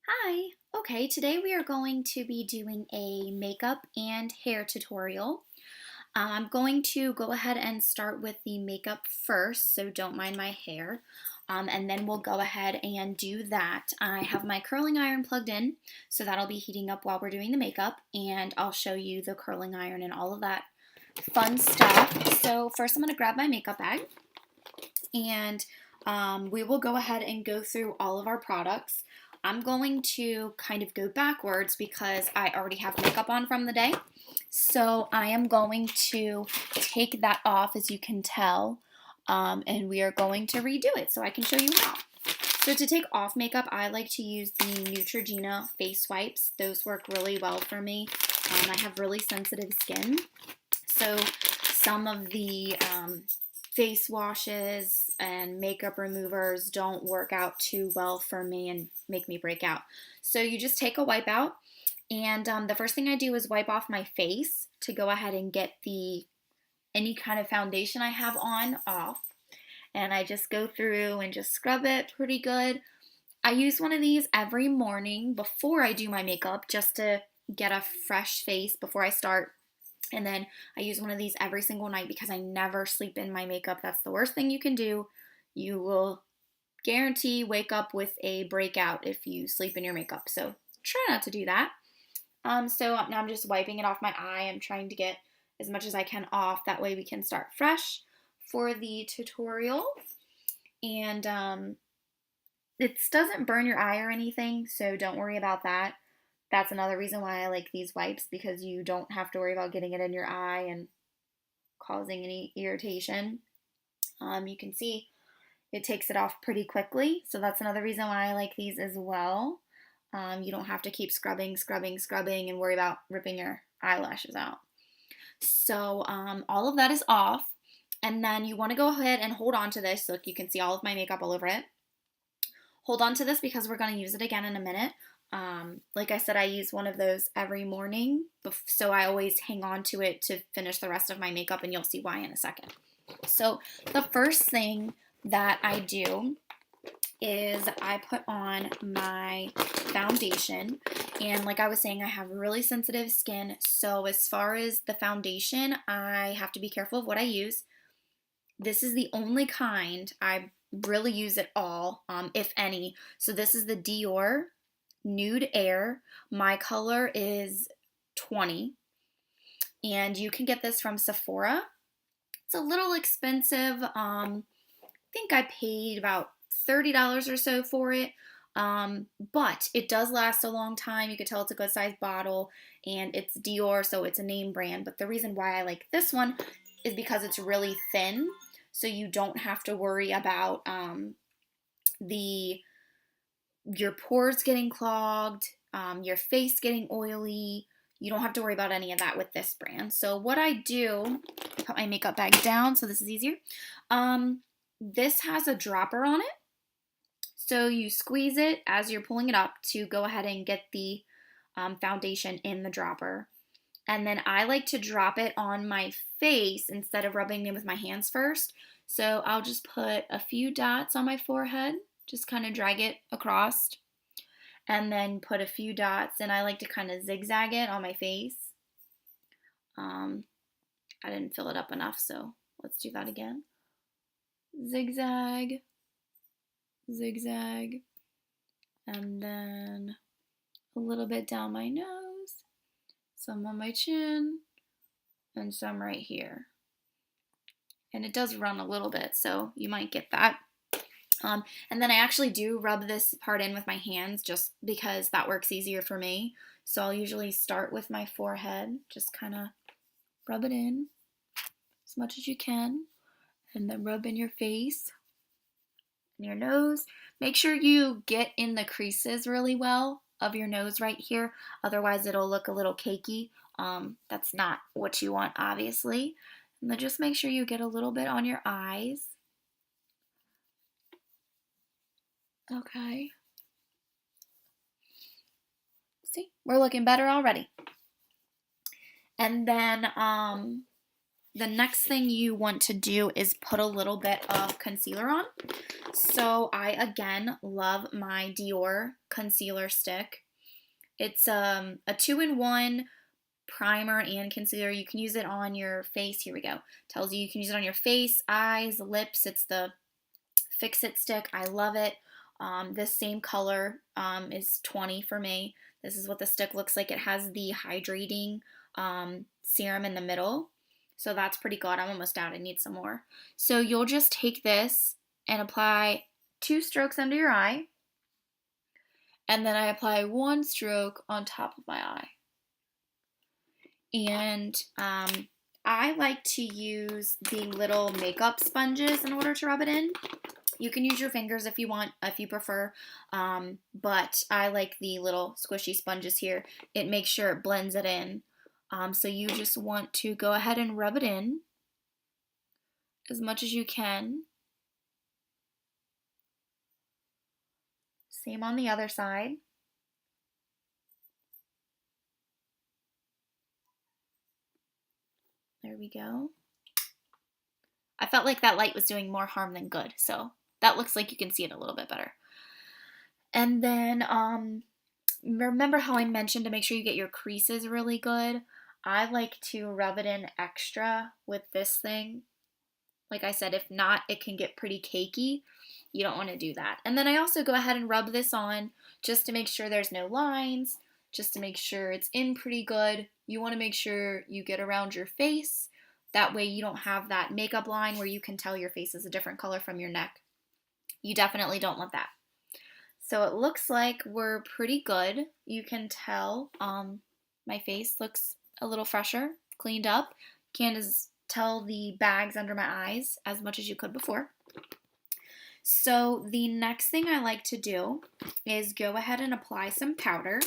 Hi. Okay, today we are going to be doing a makeup and hair tutorial. I'm going to go ahead and start with the makeup first, so don't mind my hair. And then we'll go ahead and do that. I have my curling iron plugged in, so that'll be heating up while we're doing the makeup, and I'll show you the curling iron and all of that fun stuff. So first I'm going to grab my makeup bag, and we will go ahead and go through all of our products. I'm going to kind of go backwards because I already have makeup on from the day. So I am going to take that off, as you can tell, and we are going to redo it so I can show you how. So to take off makeup, I like to use the Neutrogena face wipes. Those work really well for me. I have really sensitive skin, so some of the face washes and makeup removers don't work out too well for me and make me break out. So you just take a wipe out, and the first thing I do is wipe off my face to go ahead and get any kind of foundation I have on off. And I just go through and just scrub it pretty good. I use one of these every morning before I do my makeup just to get a fresh face before I start. And then I use one of these every single night because I never sleep in my makeup. That's the worst thing you can do. You will guarantee wake up with a breakout if you sleep in your makeup. So try not to do that. So now I'm just wiping it off my eye. I'm trying to get as much as I can off. That way we can start fresh for the tutorial. And it doesn't burn your eye or anything, so don't worry about that. That's another reason why I like these wipes, because you don't have to worry about getting it in your eye and causing any irritation. You can see it takes it off pretty quickly, so that's another reason why I like these as well. You don't have to keep scrubbing and worry about ripping your eyelashes out. So all of that is off, and then you want to go ahead and hold on to this. Look, you can see all of my makeup all over it. Hold on to this because we're going to use it again in a minute. Like I said, I use one of those every morning, so I always hang on to it to finish the rest of my makeup, and you'll see why in a second. So the first thing that I do is I put on my foundation, and like I was saying, I have really sensitive skin, so as far as the foundation, I have to be careful of what I use. This is the only kind I really use at all, if any. So this is the Dior Nude Air. My color is 20, and you can get this from Sephora. It's a little expensive. I think I paid about $30 or so for it, but it does last a long time. You could tell it's a good sized bottle, and it's Dior, so it's a name brand. But the reason why I like this one is because it's really thin, so you don't have to worry about your pores getting clogged, your face getting oily. You don't have to worry about any of that with this brand. So what I do, I put my makeup bag down so this is easier. This has a dropper on it. So you squeeze it as you're pulling it up to go ahead and get the foundation in the dropper. And then I like to drop it on my face instead of rubbing it with my hands first. So I'll just put a few dots on my forehead, just kind of drag it across, and then put a few dots, and I like to kind of zigzag it on my face. I didn't fill it up enough, so let's do that again. Zigzag, zigzag, and then a little bit down my nose, some on my chin, and some right here. And it does run a little bit, so you might get that. And then I actually do rub this part in with my hands just because that works easier for me. So I'll usually start with my forehead, just kind of rub it in as much as you can, and then rub in your face and your nose. Make sure you get in the creases really well of your nose right here, otherwise it'll look a little cakey. That's not what you want, obviously. And then just make sure you get a little bit on your eyes. Okay. See, we're looking better already. And then the next thing you want to do is put a little bit of concealer on. So I, again, love my Dior concealer stick. It's a 2-in-1 primer and concealer. You can use it on your face. Here we go. Tells you can use it on your face, eyes, lips. It's the Fix It stick. I love it. This same color is 20 for me. This is what the stick looks like. It has the hydrating serum in the middle. So that's pretty good. I'm almost out. I need some more. So you'll just take this and apply 2 strokes under your eye. And then I apply 1 stroke on top of my eye. And I like to use the little makeup sponges in order to rub it in. You can use your fingers if you want, if you prefer, but I like the little squishy sponges here. It makes sure it blends it in. So you just want to go ahead and rub it in as much as you can. Same on the other side. There we go. I felt like that light was doing more harm than good, so that looks like you can see it a little bit better. And then remember how I mentioned to make sure you get your creases really good? I like to rub it in extra with this thing. Like I said, if not, it can get pretty cakey. You don't want to do that. And then I also go ahead and rub this on just to make sure there's no lines, just to make sure it's in pretty good. You want to make sure you get around your face. That way you don't have that makeup line where you can tell your face is a different color from your neck. You definitely don't want that. So it looks like we're pretty good. You can tell my face looks a little fresher, cleaned up. Can't tell the bags under my eyes as much as you could before. So the next thing I like to do is go ahead and apply some powder.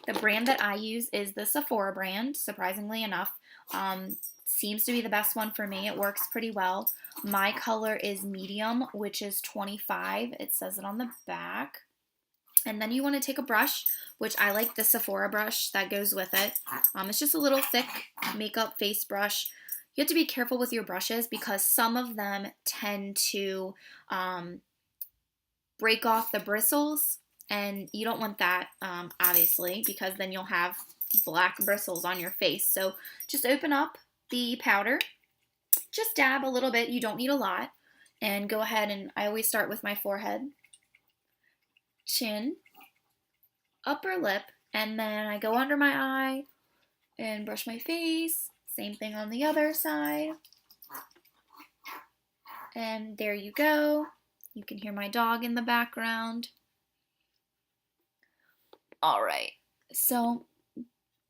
The brand that I use is the Sephora brand, surprisingly enough. Seems to be the best one for me. It works pretty well. My color is medium, which is 25. It says it on the back. And then you want to take a brush, which I like the Sephora brush that goes with it. It's just a little thick makeup face brush. You have to be careful with your brushes because some of them tend to break off the bristles, and you don't want that, obviously, because then you'll have black bristles on your face. So just open up the powder, just dab a little bit. You don't need a lot, and go ahead, and I always start with my forehead, chin, upper lip, and then I go under my eye and brush my face. Same thing on the other side. And there you go. You can hear my dog in the background. All right, so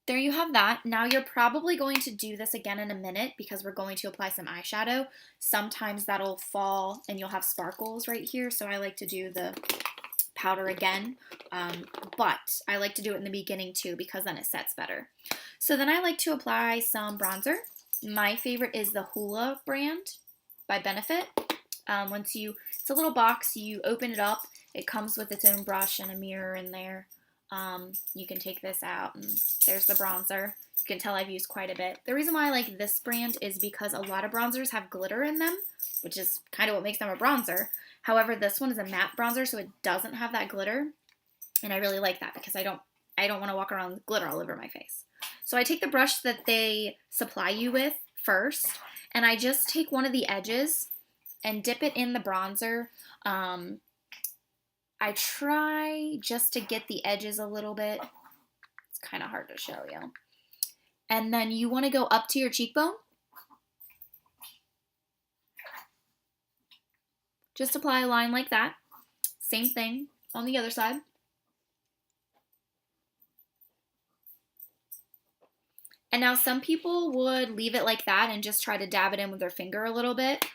there you have that. Now you're probably going to do this again in a minute because we're going to apply some eyeshadow. Sometimes that'll fall and you'll have sparkles right here, so I like to do the powder again, but I like to do it in the beginning too because then it sets better. So then I like to apply some bronzer. My favorite is the Hoola brand by Benefit. It's a little box, you open it up, it comes with its own brush and a mirror in there. You can take this out and there's the bronzer. You can tell I've used quite a bit. The reason why I like this brand is because a lot of bronzers have glitter in them, which is kind of what makes them a bronzer. However, this one is a matte bronzer, so it doesn't have that glitter, and I really like that because I don't want to walk around with glitter all over my face. So I take the brush that they supply you with first, and I just take one of the edges and dip it in the bronzer. I try just to get the edges a little bit. It's kind of hard to show you. And then you want to go up to your cheekbone. Just apply a line like that. Same thing on the other side. And now some people would leave it like that and just try to dab it in with their finger a little bit,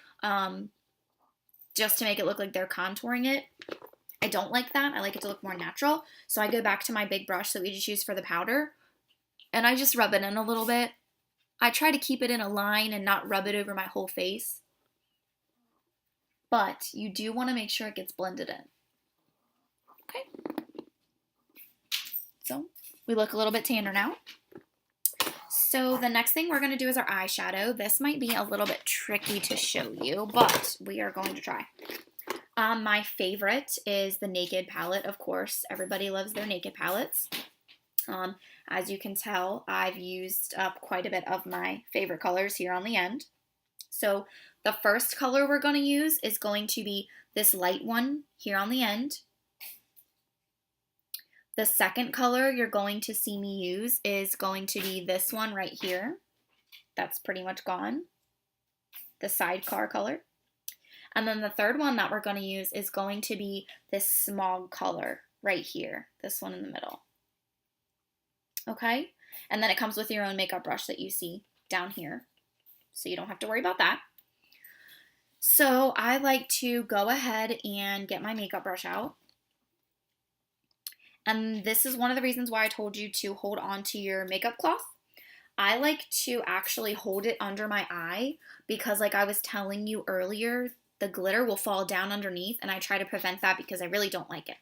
just to make it look like they're contouring it. I don't like that. I like it to look more natural. So I go back to my big brush that we just used for the powder, and I just rub it in a little bit. I try to keep it in a line and not rub it over my whole face. But you do want to make sure it gets blended in. Okay. So we look a little bit tanner now. So the next thing we're going to do is our eyeshadow. This might be a little bit tricky to show you, but we are going to try. My favorite is the Naked palette, of course. Everybody loves their Naked palettes. As you can tell, I've used up quite a bit of my favorite colors here on the end. So the first color we're going to use is going to be this light one here on the end. The second color you're going to see me use is going to be this one right here. That's pretty much gone. The sidecar color. And then the third one that we're going to use is going to be this smog color right here. This one in the middle. Okay? And then it comes with your own makeup brush that you see down here. So you don't have to worry about that. So I like to go ahead and get my makeup brush out. And this is one of the reasons why I told you to hold on to your makeup cloth. I like to actually hold it under my eye because, like I was telling you earlier, the glitter will fall down underneath, and I try to prevent that because I really don't like it.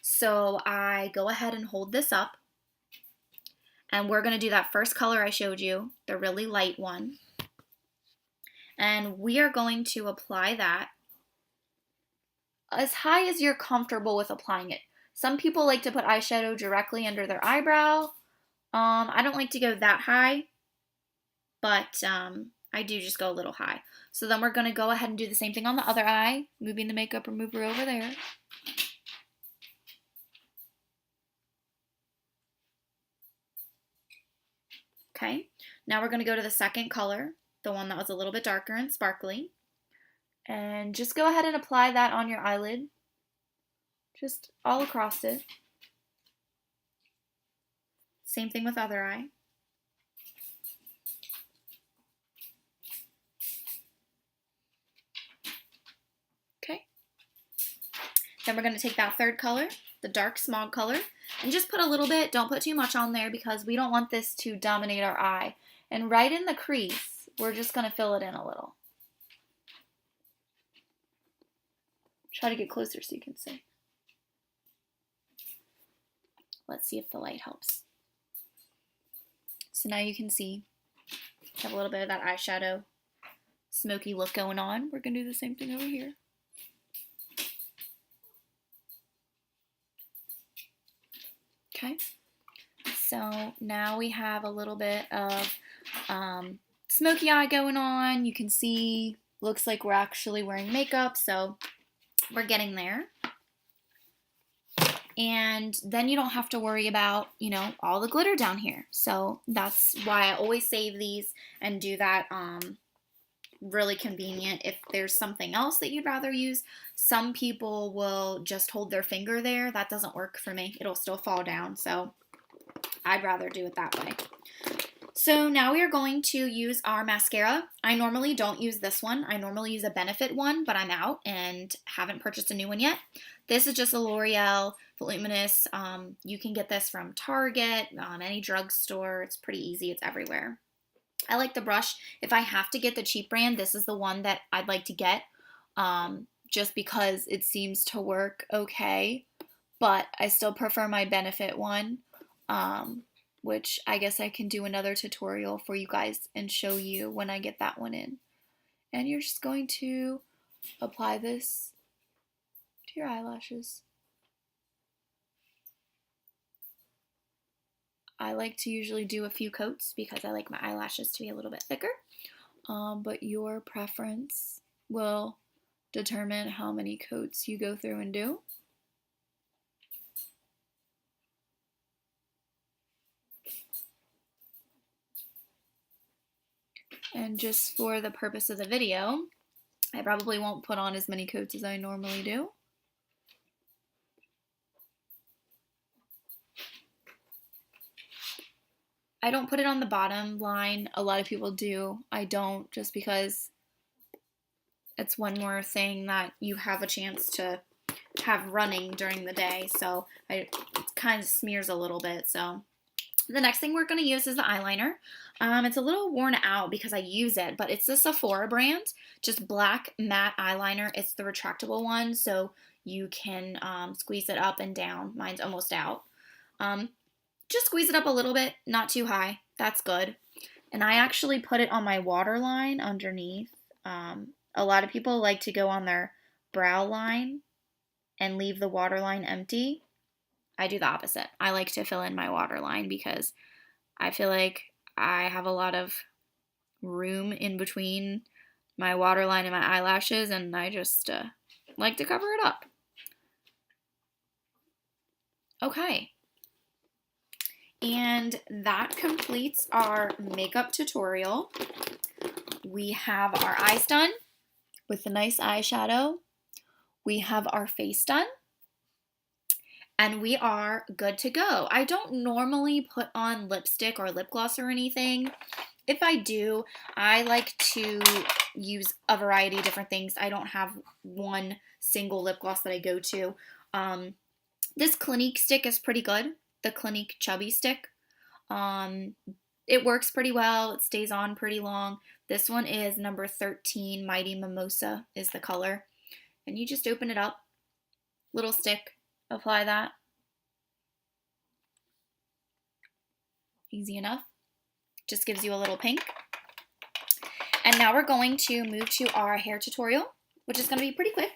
So I go ahead and hold this up, and we're going to do that first color I showed you, the really light one. And we are going to apply that as high as you're comfortable with applying it. Some people like to put eyeshadow directly under their eyebrow. I don't like to go that high, but I do just go a little high. So then we're going to go ahead and do the same thing on the other eye, moving the makeup remover over there. Okay, now we're going to go to the second color, the one that was a little bit darker and sparkly. And just go ahead and apply that on your eyelid. Just all across it. Same thing with other eye. Okay. Then we're going to take that third color, the dark smog color, and just put a little bit. Don't put too much on there because we don't want this to dominate our eye. And right in the crease, we're just going to fill it in a little. Try to get closer so you can see. Let's see if the light helps. So now you can see, have a little bit of that eyeshadow smoky look going on. We're going to do the same thing over here. Okay, so now we have a little bit of smoky eye going on. You can see, looks like we're actually wearing makeup, so we're getting there. And then you don't have to worry about, you know, all the glitter down here. So that's why I always save these and do that really convenient. If there's something else that you'd rather use, some people will just hold their finger there. That doesn't work for me. It'll still fall down. So I'd rather do it that way. So now we are going to use our mascara. I normally don't use this one. I normally use a Benefit one, but I'm out and haven't purchased a new one yet. This is just a L'Oreal Voluminous. You can get this from Target, any drugstore. It's pretty easy. It's everywhere. I like the brush. If I have to get the cheap brand, this is the one that I'd like to get just because it seems to work okay. But I still prefer my Benefit one, which I guess I can do another tutorial for you guys and show you when I get that one in. And you're just going to apply this to your eyelashes. I like to usually do a few coats because I like my eyelashes to be a little bit thicker, but your preference will determine how many coats you go through and do. And just for the purpose of the video, I probably won't put on as many coats as I normally do. I don't put it on the bottom line. A lot of people do. I don't, just because it's one more thing that you have a chance to have running during the day. So it kind of smears a little bit. So the next thing we're going to use is the eyeliner. It's a little worn out because I use it, but it's the Sephora brand, just black matte eyeliner. It's the retractable one, so you can squeeze it up and down. Mine's almost out. Just squeeze it up a little bit, not too high. That's good. And I actually put it on my waterline underneath. A lot of people like to go on their brow line and leave the waterline empty. I do the opposite. I like to fill in my waterline because I feel like I have a lot of room in between my waterline and my eyelashes, and I just like to cover it up. Okay. And that completes our makeup tutorial. We have our eyes done with a nice eyeshadow. We have our face done. And we are good to go. I don't normally put on lipstick or lip gloss or anything. If I do, I like to use a variety of different things. I don't have one single lip gloss that I go to. This Clinique stick is pretty good. The Clinique Chubby Stick. It works pretty well. It stays on pretty long. This one is number 13. Mighty Mimosa is the color. And you just open it up. Little stick. Apply that. Easy enough. Just gives you a little pink. And now we're going to move to our hair tutorial, which is going to be pretty quick.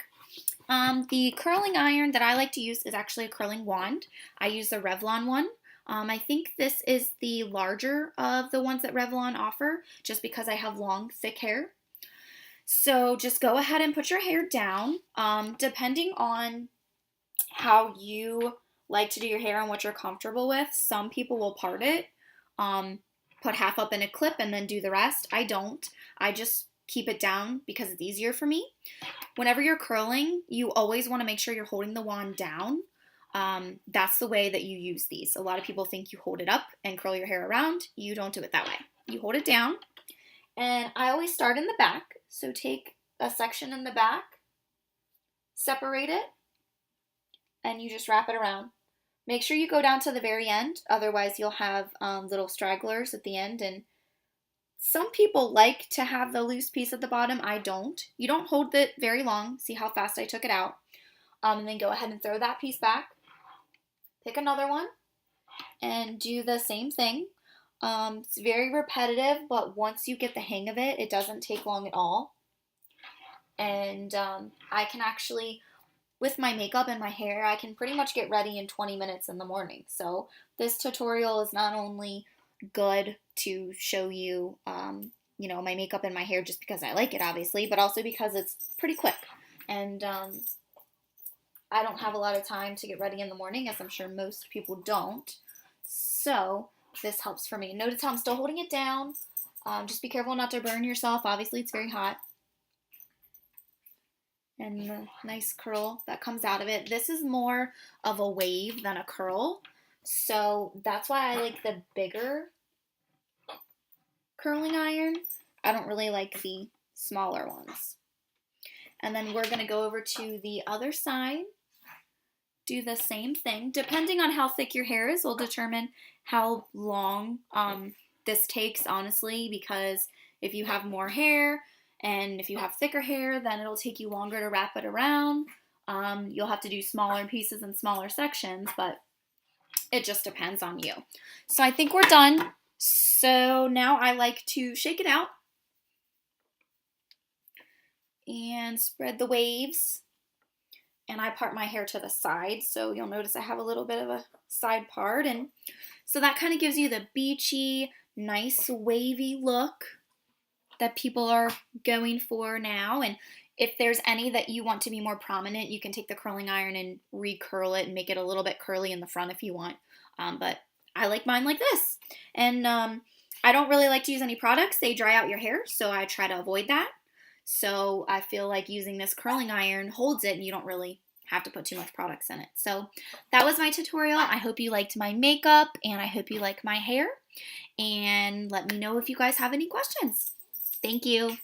The curling iron that I like to use is actually a curling wand. I use the Revlon one. I think this is the larger of the ones that Revlon offer, just because I have long, thick hair. So just go ahead and put your hair down. Depending on how you like to do your hair and what you're comfortable with, some people will part it, put half up in a clip and then do the rest. I don't. I just keep it down because it's easier for me. Whenever you're curling, you always want to make sure you're holding the wand down. That's the way that you use these. A lot of people think you hold it up and curl your hair around. You don't do it that way. You hold it down. And I always start in the back. So take a section in the back, separate it, and you just wrap it around. Make sure you go down to the very end, otherwise you'll have little stragglers at the end, and some people like to have the loose piece at the bottom. I don't. You don't hold it very long. See how fast I took it out. And then go ahead and throw that piece back. Pick another one and do the same thing. It's very repetitive, but once you get the hang of it, it doesn't take long at all. And I can actually, with my makeup and my hair, I can pretty much get ready in 20 minutes in the morning. So this tutorial is not only good to show you, my makeup and my hair just because I like it, obviously, but also because it's pretty quick. And I don't have a lot of time to get ready in the morning, as I'm sure most people don't. So this helps for me. Notice how I'm still holding it down. Just be careful not to burn yourself. Obviously, it's very hot. And the nice curl that comes out of it. This is more of a wave than a curl. So that's why I like the bigger curling iron. I don't really like the smaller ones. And then we're going to go over to the other side. Do the same thing. Depending on how thick your hair is will determine how long this takes, honestly, because if you have more hair and if you have thicker hair, then it'll take you longer to wrap it around. You'll have to do smaller pieces and smaller sections, but it just depends on you. So I think we're done. So now I like to shake it out and spread the waves. And I part my hair to the side, so you'll notice I have a little bit of a side part. And so that kind of gives you the beachy, nice wavy look that people are going for now. And if there's any that you want to be more prominent, you can take the curling iron and recurl it and make it a little bit curly in the front if you want. But I like mine like this. And I don't really like to use any products. They dry out your hair, so I try to avoid that. So I feel like using this curling iron holds it and you don't really have to put too much products in it. So that was my tutorial. I hope you liked my makeup and I hope you like my hair. And let me know if you guys have any questions. Thank you.